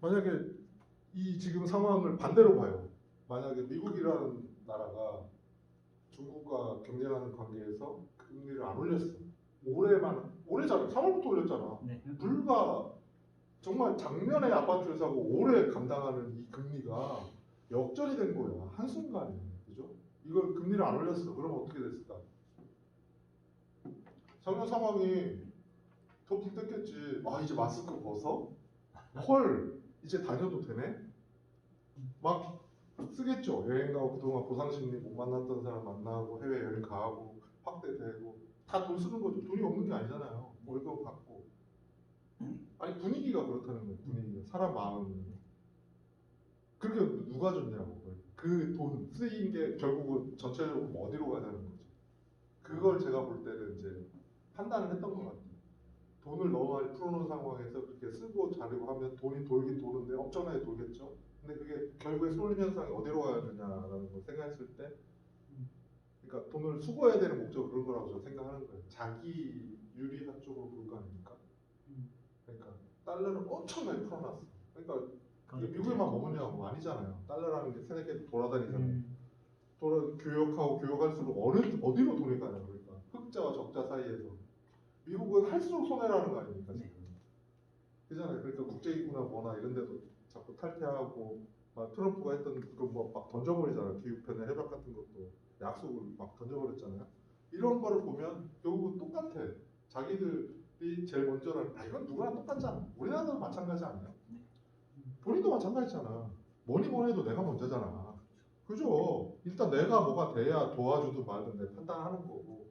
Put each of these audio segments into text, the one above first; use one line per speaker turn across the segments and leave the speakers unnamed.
만약에 이 지금 상황을 반대로 봐요. 만약에 미국이라는 나라가 중국과 경쟁하는 관계에서 금리를 안 올렸어. 올해잖아. 3월부터 올렸잖아.
네.
불과 정말 작년에 아파트를 사고 올해 감당하는 이 금리가 역전이 된 거야. 한순간에. 그죠? 이걸 금리를 안 올렸어. 그러면 어떻게 됐을까? 작년 상황이 더 불땠겠지. 아, 이제 마스크 벗어? 헐, 이제 다녀도 되네? 막 쓰겠죠. 여행 가고 그동안 보상심리 못 만났던 사람 만나고 해외여행 가고 확대되고 다 돈 쓰는 거죠. 돈이 없는 게 아니잖아요. 월급 받고. 아니 분위기가 그렇다는 거예요. 분위기가. 사람 마음이. 그렇게 누가 줬냐고. 그 돈 쓰인 게 결국은 전체적으로 어디로 가자는 거죠. 그걸 제가 볼 때는 이제 판단을 했던 것 같아요. 돈을 너무 많이 풀어놓은 상황에서 그렇게 쓰고 자르고 하면 돈이 돌긴 도는데 엄청나게 돌겠죠. 근데 그게 결국에 쏠림 현상이 어디로 가야 되냐라는 걸 생각했을 때, 그러니까 돈을 수거해야 되는 목적은 그런 거라고 저는 생각하는 거예요. 자기 유리한 쪽으로 볼 거 아닙니까? 그러니까 달러를 엄청나게 풀어놨어. 그러니까 미국에만 머무냐고 아니잖아요. 달러라는 게 세계 돌아다니잖아요. 교역하고 교역할수록 어디로 돈이 가냐 그러니까 흑자와 적자 사이에서. 미국은 할수록 손해라는 거 아닙니까 지금. 그잖아요. 그러니까 국제기구나 뭐나 이런 데도 자꾸 탈퇴하고 막 트럼프가 했던 그거 뭐 막 던져버리잖아요. 기후변화 협약 같은 것도 약속을 막 던져버렸잖아요. 이런 거를 보면 결국은 똑같아. 자기들이 제일 먼저라는, 이건 누구나 똑같잖아. 우리나라도 마찬가지 아니야? 본인도 마찬가지잖아. 뭐니 해도 내가 먼저잖아. 그죠? 일단 내가 뭐가 돼야 도와주든 말든 내 판단하는 거고.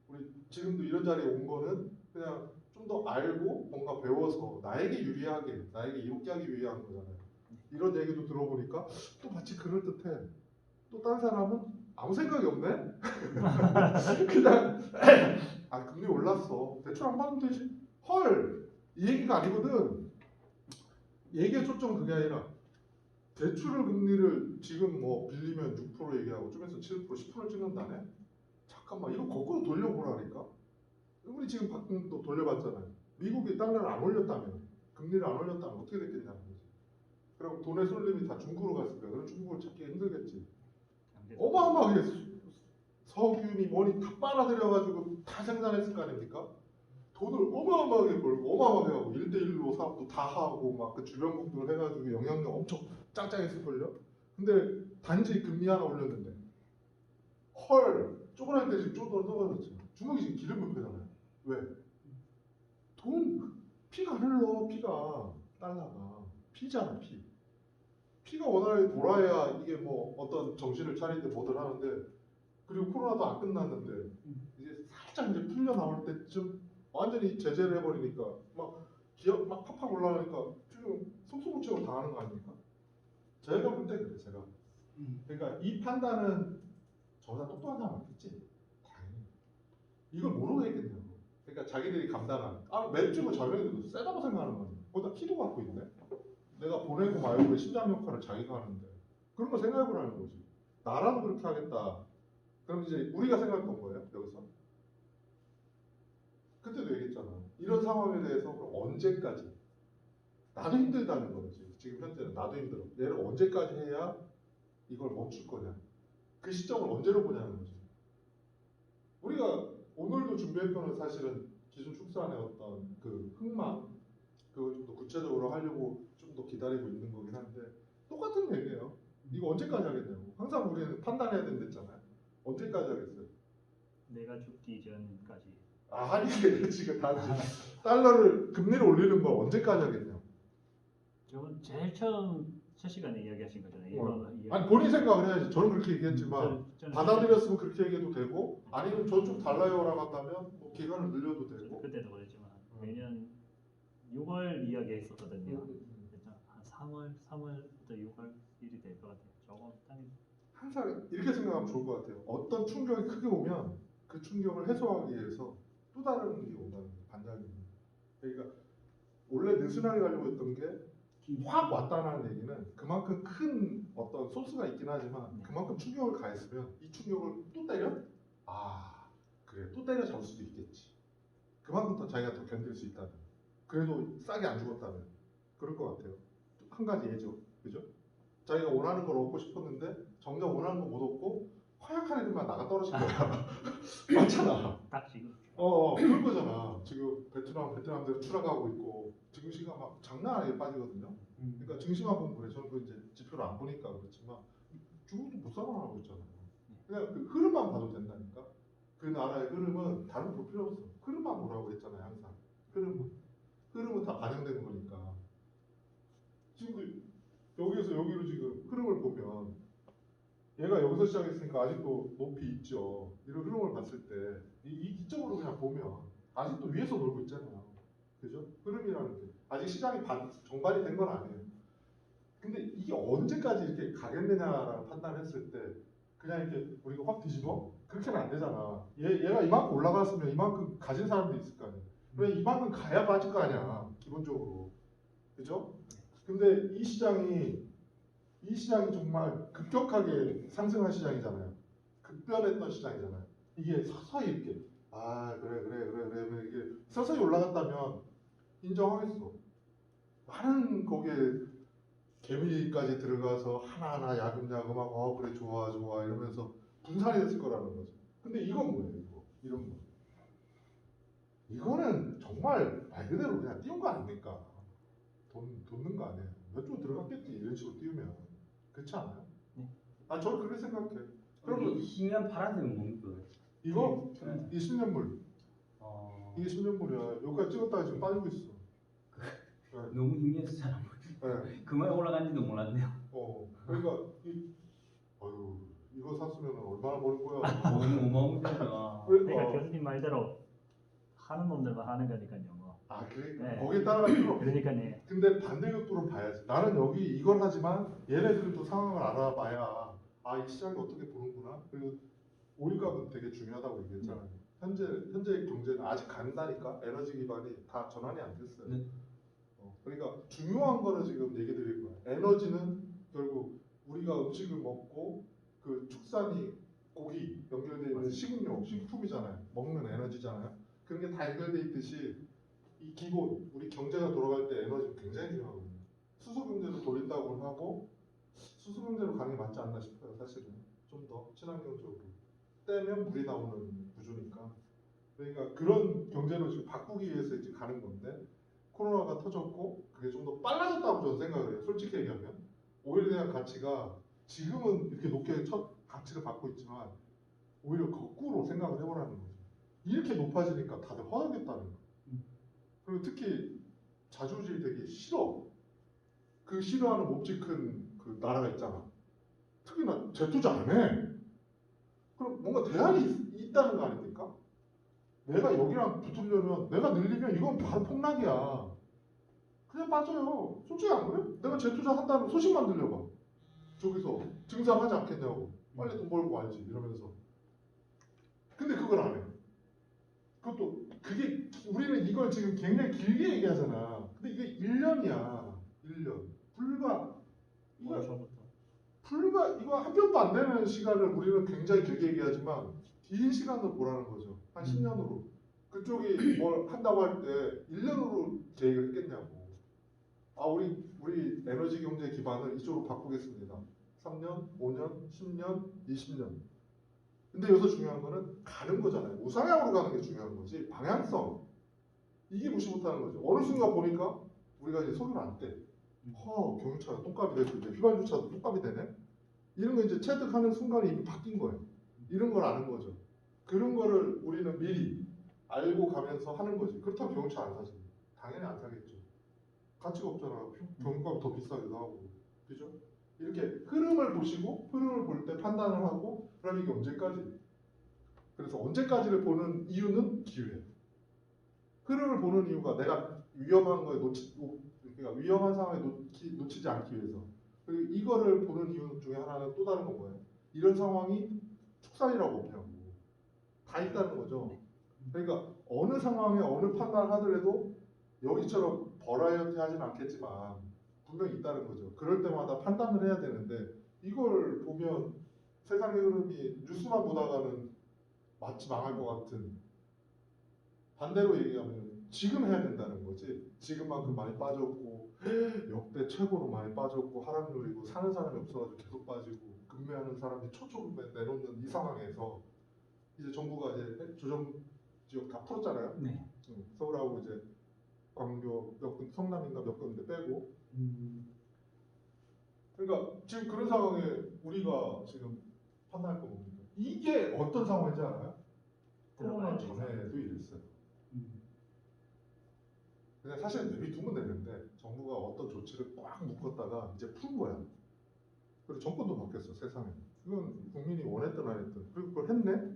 우리 지금도 이런 자리에 온 거는 그냥 좀 더 알고 뭔가 배워서 나에게 유리하게, 나에게 이롭게 하기 위한 거잖아요. 이런 얘기도 들어보니까 또 마치 그럴듯해. 또 딴 사람은 아무 생각이 없네? 그냥 금리 올랐어. 대출 안 받으면 되지. 헐! 이 얘기가 아니거든. 얘기의 초점은 그게 아니라 대출을 금리를 지금 뭐 빌리면 6% 얘기하고 좀 해서 7%, 10% 찍는다네? 잠깐만, 이거 거꾸로 돌려보라니까? 우리 지금 방금도 돌려봤잖아요. 미국이 달러를 안 올렸다면, 금리를 안 올렸다면 어떻게 됐겠냐는 거지. 그럼 돈의 쏠림이 다 중국으로 갔을 거야. 그럼 중국을 찾기 힘들겠지. 어마어마하게 석유니 뭐니 다 빨아들여가지고 다 생산했을 거 아닙니까? 돈을 어마어마하게 벌고 어마어마하게 하고 1대1로 사업도 다 하고 막 그 주변국들 해가지고 영향력 엄청 짱짱했을걸요? 근데 단지 금리 하나 올렸는데 헐! 쪼그랄 때 지금 쪼그라 떨어졌죠. 중국이 지금 기름을 패잖아요. 왜? 피가 흘러. 피가 달러가 피잖아. 피가 원활하게 돌아야 이게 뭐 어떤 정신을 차리는데 뭐들 하는데, 그리고 코로나도 안 끝났는데 이제 살짝 이제 풀려 나올 때쯤 완전히 제재를 해버리니까 막 기업 막 팍팍 올라가니까 지금 속수무책으로 당하는 거 아닙니까? 제가 볼 때 그래. 제가 그러니까 이 판단은 저보다 똑똑한 사람 없겠지. 당연히 이걸 모르고 했겠냐고. 그러니까 자기들이 감당하는 맷집을 자기들도 세다고 생각하는 거지. 거기다 키도 갖고 있네. 내가 보내고 말고의 심장 역할을 자기가 하는데 그런 거 생각해보라는 거지. 나라도 그렇게 하겠다. 그럼 이제 우리가 생각했던 거예요 여기서. 그때도 얘기했잖아. 이런 상황에 대해서 그럼 언제까지? 나도 힘들다는 거지. 지금 현재는 나도 힘들어. 얘를 언제까지 해야 이걸 멈출 거냐. 그 시점을 언제로 보냐는 거지. 우리가 오늘도 준비했던 건 사실은 기술 축산의 어떤 그 흥망, 그걸 좀 더 구체적으로 하려고 좀 더 기다리고 있는 거긴 한데 똑같은 얘기예요. 이거 언제까지 하겠냐고. 항상 우리는 판단해야 된댔잖아요. 언제까지 하겠어요?
내가 죽기 전까지.
아니 지금 다시 달러를 금리를 올리는 걸 언제까지 하겠냐.
저건 제일 처음 첫 시간에 이야기하신 거잖아요.
아니 본인 생각을 해야지. 저는 그렇게 얘기했지만
저는
받아들였으면 그렇게 얘기해도 되고, 아니면 저 좀 달라요라고 한다면 뭐 기간을 늘려도 되고.
그때도 그랬지만 매년 6월 이야기했었거든요. 한 3월부터 6월 일이 될 것 같아요. 조금 당연히.
항상 이렇게 생각하면 좋을 것 같아요. 어떤 충격이 크게 오면 그 충격을 해소하기 위해서 또 다른 게 온다는 거예요. 반작용이. 그러니까 원래 느슨하게 가려고 했던 게 확 왔다는 얘기는 그만큼 큰 어떤 소스가 있긴 하지만 그만큼 충격을 가했으면 이 충격을 또 때려? 그래, 또 때려 잡을 수도 있겠지. 그만큼 더 자기가 더 견딜 수 있다면. 그래도 싸게 안 죽었다면 그럴 것 같아요. 한 가지 예죠. 그죠? 자기가 원하는 걸 얻고 싶었는데 정작 원하는 거 못 얻고 허약한 애들만 나가 떨어진 거야. 맞잖아.
딱 지금
그런 거잖아. 지금 베트남들 추락하고 있고 증시가 막 장난 아니게 빠지거든요. 그러니까 증시만 보면 그래. 저는 그 이제 지표를 안 보니까 그렇지만 중국도 못 살아나고 있잖아요. 그냥 그 흐름만 봐도 된다니까. 그 나라의 흐름은 다른 거 볼 필요 없어. 흐름만 보라고 했잖아요, 항상. 흐름은 다 반영되는 거니까. 지금 여기에서 여기로 지금 흐름을 보면 얘가 여기서 시작했으니까 아직도 높이 있죠. 이런 흐름을 봤을 때 이쪽으로 그냥 보면 아직도 위에서 놀고 있잖아요. 그죠? 흐름이라는 게 아직 시장이 정발이 된 건 아니에요. 근데 이게 언제까지 이렇게 가겠느냐라는 판단을 했을 때 그냥 이렇게 우리가 확 뒤집어? 그렇게는 안 되잖아. 얘가 이만큼 올라갔으면 이만큼 가진 사람도 있을 거 아니야. 왜 이만큼 가야 빠질 거 아니야, 기본적으로. 그죠? 근데 이 시장이 정말 급격하게 상승한 시장이잖아요. 급변했던 시장이잖아요. 이게 서서히 이렇게 그래 이게 서서히 올라갔다면 인정하겠어. 많은 거기에 개미까지 들어가서 하나하나 야금야금하고 그래 좋아 이러면서 분산이 됐을 거라는 거죠. 근데 이건 뭐예요? 이런 거. 이거는 정말 말 그대로 그냥 띄운 거 아닙니까? 돈 넣는 거 아니에요. 몇 조 들어갔겠지 이런 식으로 띄우면. 그렇지 않아요?
네.
저는 그렇게 생각해.
그럼
그러면
희미한 파란색은 뭡니까?
이거
네.
이 10년물 이게 10년물이야. 여기까지 찍었다가 지금 빠지고 있어.
너무 희미해서 잘 안 보여.
네.
그만 올라간지도 몰랐네요.
그러니까 이거 샀으면 얼마나 버는 거야.
너무 어마어마하다.
그러니까 교수님 말대로 하는 놈들만 하는 거니까요. 뭐.
그러니까
네.
거기에 따라갈 필요 없어.
그러니까요.
근데 반대격도로 봐야지. 나는 여기 이걸 하지만 얘네들도 상황을 알아봐야 이 시장이 어떻게 보는구나. 그리고 오일값은 되게 중요하다고 얘기했잖아요. 현재 경제는 아직 간다니까. 에너지 기반이 다 전환이 안 됐어요.
네.
그러니까 중요한 거는 지금 얘기 드릴 거야. 에너지는 결국 우리가 음식을 먹고 그 축산이 고기 연결되어 있는 식음료, 식품이잖아요. 먹는 에너지잖아요. 그런 게 다 연결되어 있듯이 이 기본 우리 경제가 돌아갈 때 에너지는 굉장히 중요하거든요. 수소 경제로 돌린다고 하고 수소 경제로 가는 게 맞지 않나 싶어요. 사실은 좀 더 친환경적으로 떼면 물이 나오는 구조니까. 그러니까 그런 경제로 지금 바꾸기 위해서 이제 가는 건데 코로나가 터졌고 그게 좀 더 빨라졌다고 저는 생각을 해요. 솔직히 얘기하면 오일에 대한 가치가 지금은 이렇게 높게 첫 가치를 받고 있지만 오히려 거꾸로 생각을 해보라는 거죠. 이렇게 높아지니까 다들 허덕였다는 거. 그리고 특히 자주질 되게 싫어. 그 싫어하는 몹쓸큰 그 나라가 있잖아. 특히나 재투자 안 해. 그럼 뭔가 대안이 있다는 거 아닙니까? 내가 여기랑 붙으려면 내가 늘리면 이건 바로 폭락이야. 그냥 빠져요. 솔직히 안 그래? 내가 재투자 한다면 소식만 들려봐. 저기서 증상하지 않겠냐고. 빨리 돈 벌고 와야지 이러면서. 근데 그걸 안 해. 그것도 그게 우리는 이걸 지금 굉장히 길게 얘기하잖아. 근데 이게 1년이야. 1년. 이거 한 편도 안 되는 시간을 우리는 굉장히 길게 얘기하지만 긴 시간으로 보라는 거죠. 한 10년으로. 그쪽이 뭘 한다고 할 때 1년으로 계획을 했겠냐고. 우리 에너지 경제 기반을 이쪽으로 바꾸겠습니다. 3년, 5년, 10년, 20년. 근데 여기서 중요한 거는 가는 거잖아요. 우상향으로 가는 게 중요한 거지. 방향성. 이게 무시 못하는 거죠. 어느 순간 보니까 우리가 이제 소비를 안 떼. 경유차가 똥값이 되고 이제 휘발유차도 똥값이 되네. 이런 거 이제 체득하는 순간에 이미 바뀐 거예요. 이런 걸 아는 거죠. 그런 거를 우리는 미리 알고 가면서 하는 거지. 그렇다면 경유차 안 사지. 당연히 안 사겠죠. 가치가 없잖아. 경유값이 더 비싸기도 하고. 그죠? 이렇게 흐름을 보시고 흐름을 볼 때 판단을 하고 그럼 이게 언제까지? 그래서 언제까지를 보는 이유는 기회. 흐름을 보는 이유가 내가 위험한 거에 그러니까 위험한 상황에 놓치지 않기 위해서. 그리고 이거를 보는 이유 중에 하나는 또 다른 건 뭐예요? 이런 상황이 축산이라고 없냐고. 다 있다는 거죠. 그러니까 어느 상황에 어느 판단을 하더라도 여기처럼 버라이어티 하진 않겠지만 분명히 있다는 거죠. 그럴 때마다 판단을 해야 되는데 이걸 보면 세상의 흐름이 뉴스만 보다가는 마치 망할 것 같은, 반대로 얘기하면 지금 해야 된다는 거지. 지금만큼 많이 빠졌고 역대 최고로 많이 빠졌고 하락률이고 사는 사람이 없어가지고 계속 빠지고 급매하는 사람이 초초급매 내놓는 이 상황에서 이제 정부가 이제 조정 지역 다 풀었잖아요.
네.
서울하고 이제 광교 몇 군, 성남인가 몇 군데 빼고. 그러니까 지금 그런 상황에 우리가 지금 판단할 거 뭡니까? 이게 어떤 상황인지 알아요? 코로나 전에도 이랬어요. 근데 사실 내비두면 되는데 정부가 어떤 조치를 꽉 묶었다가 이제 푼 거야. 그리고 정권도 바뀌었어 세상에. 이건 국민이 원했든 안 했든. 그리고 그걸 했네.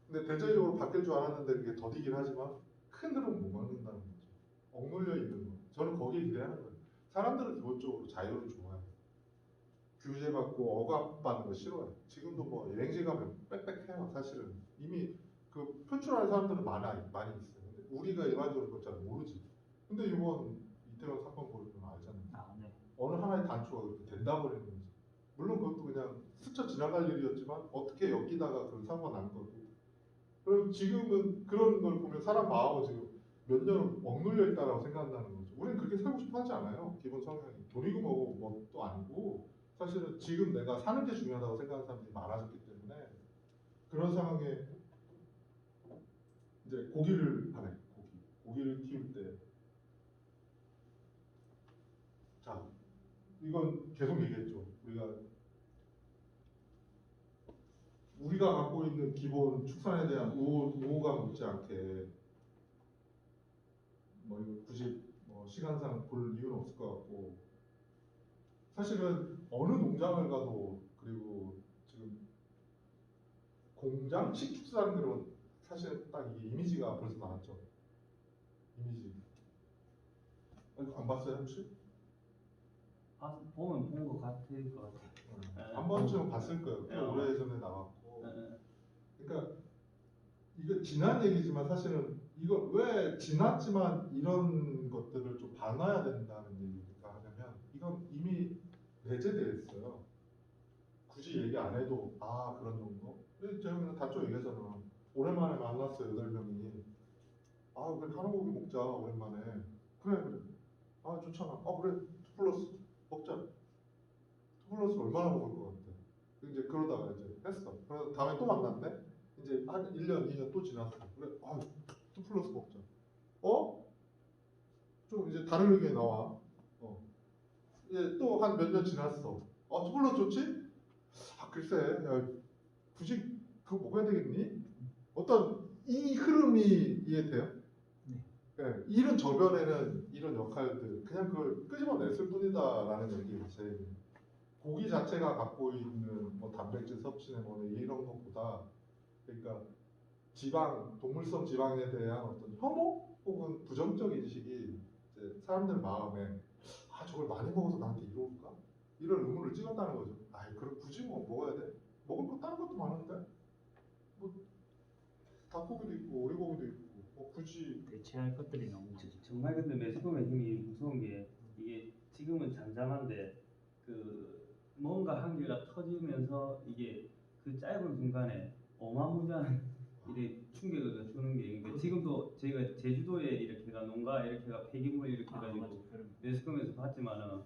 근데 대체적으로 바뀔 줄 알았는데 그게 더디긴 하지만 큰 흐름 못 막는다는 거죠. 억눌려 있는 거. 저는 거기에 기대하는 거예요. 사람들은 기본적으로 자유를 좋아해요. 규제받고 억압받는 거 싫어요. 지금도 뭐 여행지 가면 빽빽해요. 사실은 이미 그 표출하는 사람들은 많이 있어요. 근데 우리가 일반적으로 그걸 잘 모르지. 근데 이번 이태원 사건 보면 알잖아요.
아, 네.
어느 하나의 단초가 그렇게 된다 버리는 거지. 물론 그것도 그냥 스쳐 지나갈 일이었지만 어떻게 엮이다가 그런 사고가 난 거고. 그럼 지금은 그런 걸 보면 사람 마음은 지금 몇 년을 억눌려 있다라고 생각한다는 거죠. 우리는 그렇게 살고 싶어 하지 않아요. 기본 성향이. 돈이고 뭐고 뭣도 아니고 사실은 지금 내가 사는 게 중요하다고 생각하는 사람들이 많아졌기 때문에 그런 상황에 이제 고기를 하네. 고기를 키울 때 자, 이건 계속 얘기했죠. 우리가 갖고 있는 기본 축산에 대한 우호가 못지않게 뭐 이거 굳이 뭐 시간상 볼 이유는 없을 것 같고 사실은 어느 농장을 가도 그리고 지금 공장 식축산 그런 사실 딱 이게 이미지가 벌써 나왔죠. 이미지 안 봤어요 혹시?
보면 본 것 같을 것 같아요.
한 번쯤은 봤을 거예요. 꽤
네.
오래전에 나왔고. 그러니까 이거 지난 얘기지만 사실은 이거 왜 지났지만 이런 것들을 좀 봐놔야 된다는 얘기가 하냐면 이건 이미 내재되어 있어요. 굳이 얘기 안 해도 아 그런 정도? 제가 그냥 단쪽 얘기하잖아. 오랜만에 만났어요 8명이. 아 그래 한우고기 먹자 오랜만에. 그래. 아 좋잖아. 아 그래 2 플러스 먹자. 2 플러스 얼마나 먹을 것 같아. 이제 그러다가 이제 했어. 그래서 다음에 또 만났네. 이제 한 1년, 2년 또 지났어. 그래, 2 플러스 먹자. 좀 이제 다른 의견이 나와. 이제 또 한 몇 년 지났어. 2 플러스 좋지? 글쎄, 야, 굳이 그거 먹어야 되겠니? 어떤 이 흐름이 이해돼요? 네, 이런 저변에는 이런 역할들 그냥 그걸 끄집어냈을 뿐이다라는 얘기예요. 제 얘기는. 고기 자체가 갖고 있는 뭐 단백질 섭취나 뭐 이런 것보다 그러니까 지방, 동물성 지방에 대한 어떤 혐오 혹은 부정적 인식이 이제 사람들 마음에 저걸 많이 먹어서 나한테 이럴까? 이런 의문을 찍었다는 거죠. 그럼 굳이 뭐 먹어야 돼? 먹을 거 다른 것도 많은데 뭐 닭고기도 있고 오리고기도 있고 뭐 굳이
대체할 것들이 너무
정말 근데 매스컴의 힘이 무서운 게 이게 지금은 잠잠한데 그 뭔가 한계가 터지면서 이게 그 짧은 순간에 어마무시한 이래 충격을 주는 게 그러니까 지금도 저희가 제주도에 이렇게가 농가 이렇게가 폐기물 이렇게 해가지고 매스컴에서 봤지만은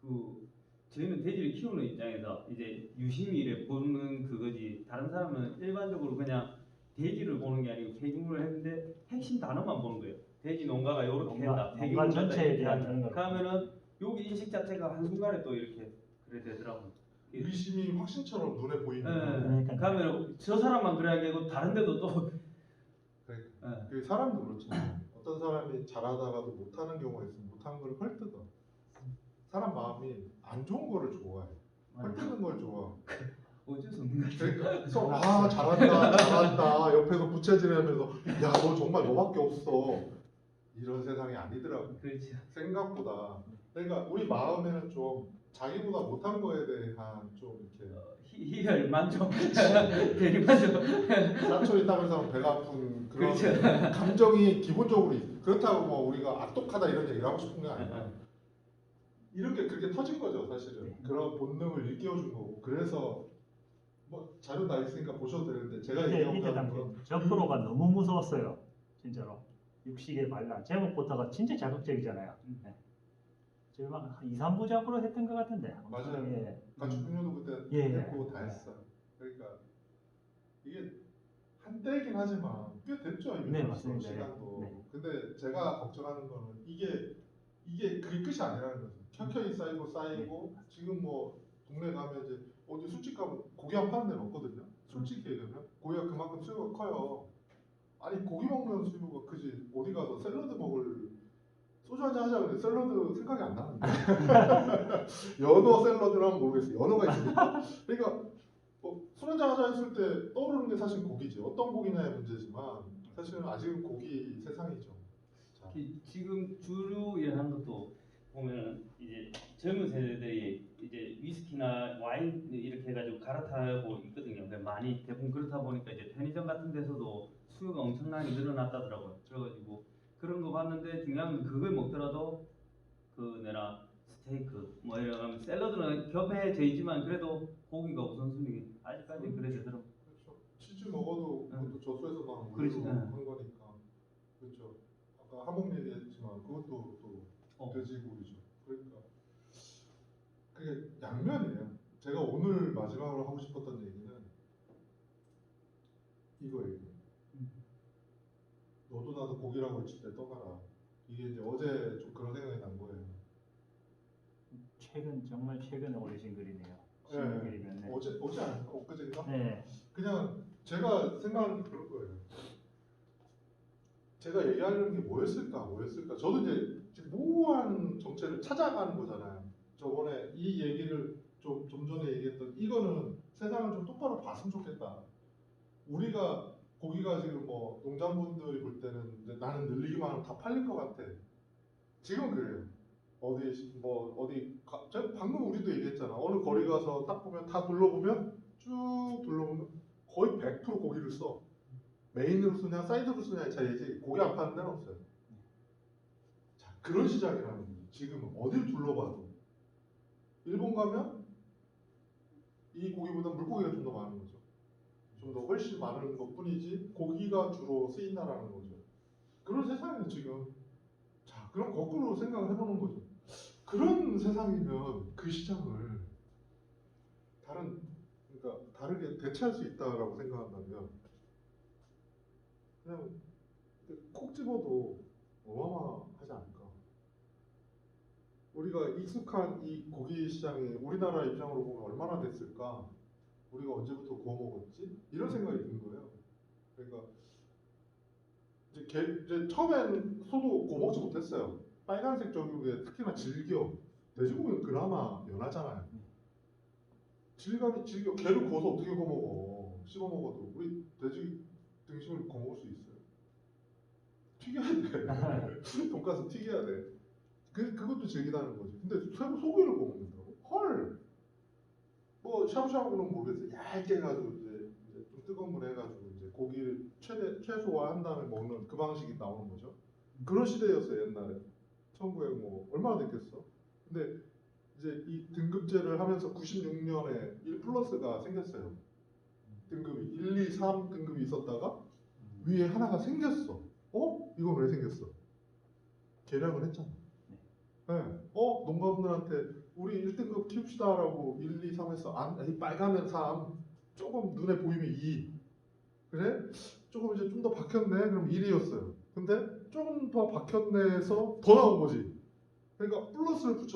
그 저희는 돼지를 키우는 입장에서 이제 유심히 이래 보는 그거지 다른 사람은 일반적으로 그냥 돼지를 보는 게 아니고 폐기물을 했는데 핵심 단어만 보는 거예요. 돼지 농가가 요렇게 했다.
농가 전체에 대한 그런 걸
그러면은 여기 인식 자체가 한순간에 또 이렇게 그래 되더라고요.
의심이 확신처럼 눈에 보이는
네. 그러면 저 사람만 그래야 되고 다른 데도 또
그러니까. 그 사람도 그렇잖아요. 어떤 사람이 잘하다가도 못하는 경우가 있으면 못한 걸 헐뜯어. 사람 마음이 안 좋은 거를 좋아해. 헐뜯는 걸 좋아.
어쩔 수 없는 것 같아요.
그러니까 잘한다 옆에서 부채질하면서 야 너 정말 너밖에 없어 이런 세상이 아니더라고.
그렇죠.
생각보다 그러니까 우리 마음에는 좀 자기보다 못한 거에 대한 좀 이렇게
희열 만족 대리만족
사촌이 따면서 하면 배가 아픈 그런
그렇죠.
감정이 기본적으로 그렇다고 뭐 우리가 악독하다 이런 얘기를 하고 싶은 게 아니라 이렇게 그렇게 터진 거죠 사실은. 그런 본능을 일깨워준 거고 그래서 뭐 자료 나 있으니까 보셔도 되는데 제가
이때
얘기하는
당시
건
저 프로가 너무 무서웠어요 진짜로. 육식의 반란 제목부터가 진짜 자극적이잖아요. 네. 지금 한 2, 3부작으로 했던 것 같은데.
맞아요.
예.
가축 분유도 그때
예, 예.
했고 다 했어. 그러니까 이게 한때이긴 하지만 꽤 됐죠 이게
네,
벌써
맞습니다.
시간도.
네.
근데 제가 걱정하는 거는 이게 그게 끝이 아니라는 거죠. 켜켜이 쌓이고 지금 뭐 동네 가면 이제 어디 술집 가면 고기 안 파는 데는 없거든요. 솔직히 얘기하면 고기가 그만큼 수요가 커요. 아니 고기 먹는 수요가 크지 어디 가서 샐러드 먹을 소주 한잔 하자 그래 샐러드 생각이 안 나는데 연어 샐러드라면 모르겠어요. 연어가 있으니까 그러니까 술 한잔 하자 했을 때 떠오르는 게 사실 고기지 어떤 고기냐의 문제지만 사실은 아직은 고기 세상이죠. 자,
지금 주류 일하는 것도 보면 이제 젊은 세대들이 이제 위스키나 와인 이렇게 해가지고 갈아타고 있거든요. 그러니까 많이 대부분 그렇다 보니까 이제 편의점 같은 데서도 수요가 엄청나게 늘어났다더라고요. 그래가지고 그런 거 봤는데 중요한 건 그걸 먹더라도 그 내나 스테이크 뭐 이런 샐러드는 겹해져 있지만 그래도 고기가 우선순위 아직까지 그래 되더라고.
그렇죠. 치즈 먹어도 그것도 저수에서 나온
그렇지,
우유로
응.
한 거니까 그렇죠. 아까 한복 얘기했지만 그것도 또 돼지고기죠. 그러니까 그게 양면이에요. 제가 오늘 마지막으로 하고 싶었던 얘기는 이거예요. 너도 나도 고기라고 외칠 때 떠나라. 이게 이제 어제 좀 그런 생각이 난 거예요.
정말 최근에 올리신 글이네요.
네.
16일이면. 네.
어제 아닌가? 엊그제인가?
네.
그냥 제가 생각하는 게 그럴 거예요. 제가 얘기하려는 게 뭐였을까? 저도 이제 지금 모호한 정체를 찾아가는 거잖아요. 저번에 이 얘기를 좀 전에 얘기했던 이거는 세상을 좀 똑바로 봤으면 좋겠다. 우리가 고기가 지금 뭐 농장분들이 볼 때는 이제 나는 늘리기만 하면 다 팔릴 것 같아. 지금은 그래요. 제가 방금 우리도 얘기했잖아. 어느 거리 가서 딱 보면 다 쭉 둘러보면 거의 100% 고기를 써. 메인으로 쓰냐 사이드로 쓰냐의 차이지 고기 안 파는 데는 없어요. 자, 그런 시장이라는 거죠. 지금 어딜 둘러봐도 일본 가면 이 고기보다 물고기가 좀 더 많은 거죠. 좀 더 훨씬 많은 것뿐이지 고기가 주로 쓰인다라는 거죠. 그런 세상이에요 지금. 자, 그럼 거꾸로 생각을 해보는 거죠. 그런 세상이면 그 시장을 그러니까 다르게 대체할 수 있다라고 생각한다면 그냥 콕 집어도 어마어마하지 않을까. 우리가 익숙한 이 고기 시장이 우리나라 입장으로 보면 얼마나 됐을까? 우리가 언제부터 구워 먹었지? 이런 생각이 드는 거예요. 그러니까 이제 처음엔 소도 구워 먹지 못했어요. 빨간색 저기에 특히나 질겨. 돼지고기는 그나마 연하잖아요. 질겨 개를 구워서 어떻게 구워 먹어? 씹어 먹어도 우리 돼지 등심을 구워 먹을 수 있어요. 튀겨야 돼. 돈가스 튀겨야 돼. 그것도 즐기다는 거지. 근데 소고기를 구워 먹는다고? 헐. 뭐 샤브샤브는 모르겠어요. 얇게 해가지고 이제 좀 뜨거운 물 해가지고 이제 고기를 최소화한 다음에 먹는 그 방식이 나오는 거죠. 그런 시대였어요 옛날에. 1900 뭐 얼마나 됐겠어. 근데 이제 이 등급제를 하면서 96년에 1플러스가 생겼어요. 등급이 1, 2, 3 등급이 있었다가 위에 하나가 생겼어. 이건 왜 생겼어? 계량을 했잖아. 네. 농가분들한테 우리 1등급 키웁시다라고 1, 2, 3에서 이 빨가면 3, 조금 눈에 보이면 2. 그래? 조금 이제 좀 더 박혔네. 그럼 1이었어요. 근데 조금 더 박혔네에서 더 나온 거지. 그러니까 플러스를 붙여